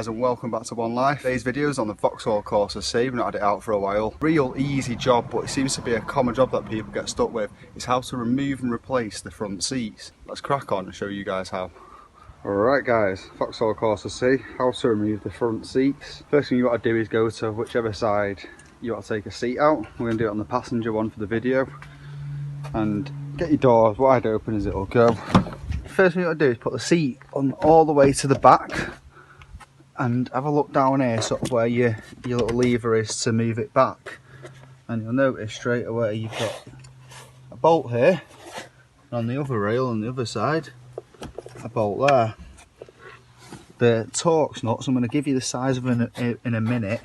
guys and welcome back to One Life. Today's video is on the Vauxhall Corsa C. We've not had it out for a while. Real easy job, but it seems to be a common job that people get stuck with, is how to remove and replace the front seats. Let's crack on and show you guys how. Alright guys, Vauxhall Corsa C, how to remove the front seats. First thing you got to do is go to whichever side you want to take a seat out. We're going to do it on the passenger one for the video. And get your doors wide open as it'll go. First thing you got to do is put the seat on all the way to the back and have a look down here, sort of where your little lever is to move it back. And you'll notice straight away you've got a bolt here, and on the other rail on the other side, a bolt there. The Torx nuts, I'm going to give you the size of them in a minute.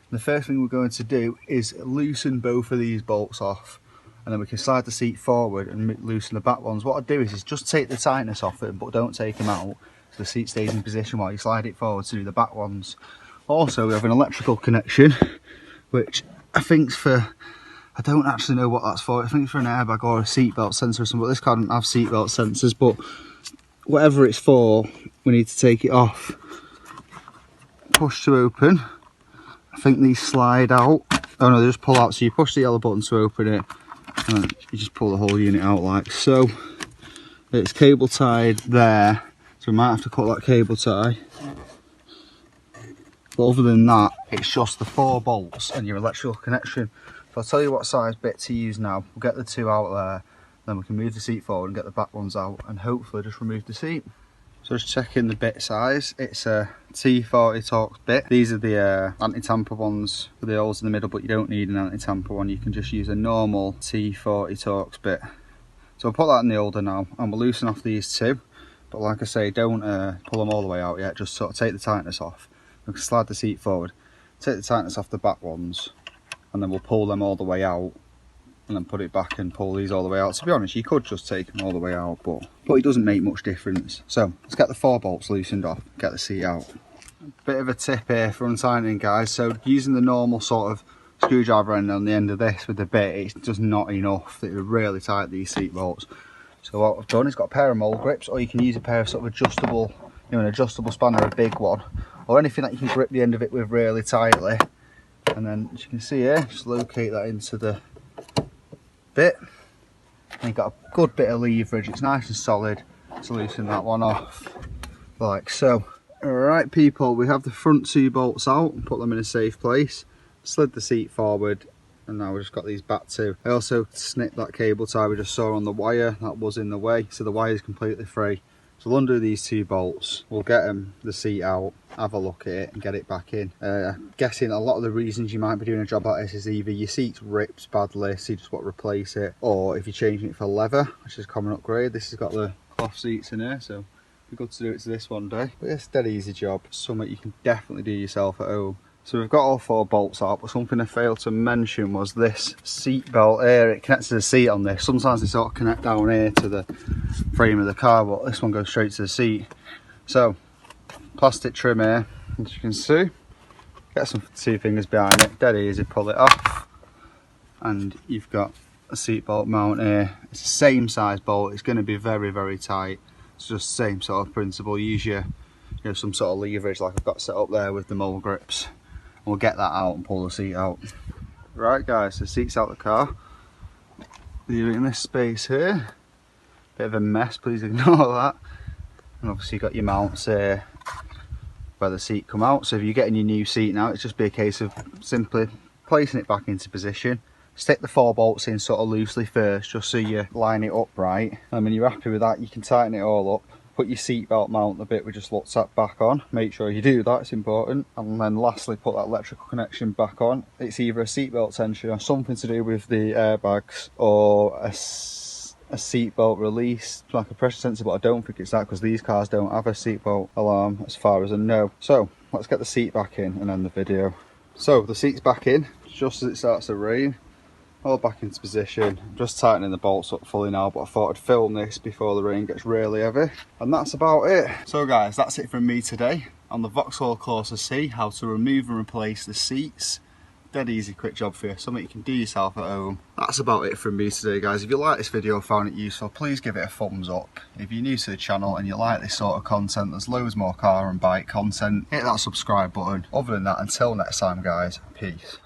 The first thing we're going to do is loosen both of these bolts off, and then we can slide the seat forward and loosen the back ones. What I'd do is just take the tightness off it, but don't take them out, so the seat stays in position while you slide it forward to do the back ones. Also, we have an electrical connection, which I think's for, I don't actually know what that's for. I think it's for an airbag or a seatbelt sensor or something. This car doesn't have seatbelt sensors, but whatever it's for, we need to take it off. Push to open. I think these slide out. Oh no, they just pull out. So you push the yellow button to open it, and you just pull the whole unit out like so. It's cable tied there, so we might have to cut that cable tie. But other than that, it's just the 4 bolts and your electrical connection. So I'll tell you what size bit to use now. We'll get the 2 out there, then we can move the seat forward and get the back ones out, and hopefully just remove the seat. So just checking the bit size, it's a T40 Torx bit. These are the anti-tamper ones with the holes in the middle, but you don't need an anti-tamper one. You can just use a normal T40 Torx bit. So I'll put that in the holder now, and we'll loosen off these 2. But like I say, don't pull them all the way out yet, just sort of take the tightness off. We can slide the seat forward, take the tightness off the back ones, and then we'll pull them all the way out, and then put it back and pull these all the way out. To be honest, you could just take them all the way out, but it doesn't make much difference. So let's get the 4 bolts loosened off, get the seat out. Bit of a tip here for untightening, guys. So using the normal sort of screwdriver end on the end of this with the bit, it's just not enough. It would really tight these seat bolts. So what I've done is got a pair of mole grips, or you can use a pair of sort of adjustable, an adjustable spanner, a big one, or anything that you can grip the end of it with really tightly. And then, as you can see here, just locate that into the bit, and you've got a good bit of leverage. It's nice and solid to loosen that one off like so. Alright people, we have the front 2 bolts out and put them in a safe place, slid the seat forward, and now we've just got these back 2. I also snipped that cable tie we just saw on the wire that was in the way, so the wire is completely free. So we'll undo these 2 bolts, we'll get the seat out, have a look at it and get it back in. Guessing a lot of the reasons you might be doing a job like this is either your seat's ripped badly, so you just want to replace it, or if you're changing it for leather, which is a common upgrade. This has got the cloth seats in here, so it'd be good to do it to this one day. But it's a dead easy job, something you can definitely do yourself at home. So we've got all 4 bolts out, but something I failed to mention was this seat belt here. It connects to the seat on this. Sometimes they sort of connect down here to the frame of the car, but this one goes straight to the seat. So plastic trim here, as you can see. Get some 2 fingers behind it, dead easy, pull it off, and you've got a seat bolt mount here. It's the same size bolt, it's going to be very, very tight. It's just the same sort of principle. Use your some sort of leverage like I've got set up there with the mole grips. We'll get that out and pull the seat out. Right guys, the seat's out the car. Leaving this space here. Bit of a mess, please ignore that. And obviously you've got your mounts here where the seat come out. So if you're getting your new seat now, it's just be a case of simply placing it back into position. Stick the 4 bolts in sort of loosely first, just so you line it up right. And when you're happy with that, you can tighten it all up. Put your seatbelt mount, the bit we just looked at, back on. Make sure you do that, it's important. And then lastly, put that electrical connection back on. It's either a seatbelt tension or something to do with the airbags, or a seatbelt release, like a pressure sensor, but I don't think it's that, because these cars don't have a seatbelt alarm as far as I know. So let's get the seat back in and end the video. So the seat's back in, just as it starts to rain. All back into position. I'm just tightening the bolts up fully now, but I thought I'd film this before the rain gets really heavy. And that's about it. So guys, that's it from me today on the Vauxhall Corsa C, how to remove and replace the seats Dead easy, quick job for you, something you can do yourself at home. That's about it from me today, guys. If you like this video, found it useful, please give it a thumbs up. If you're new to the channel and you like this sort of content, there's loads more car and bike content. Hit that subscribe button. Other than that, until next time, guys, peace.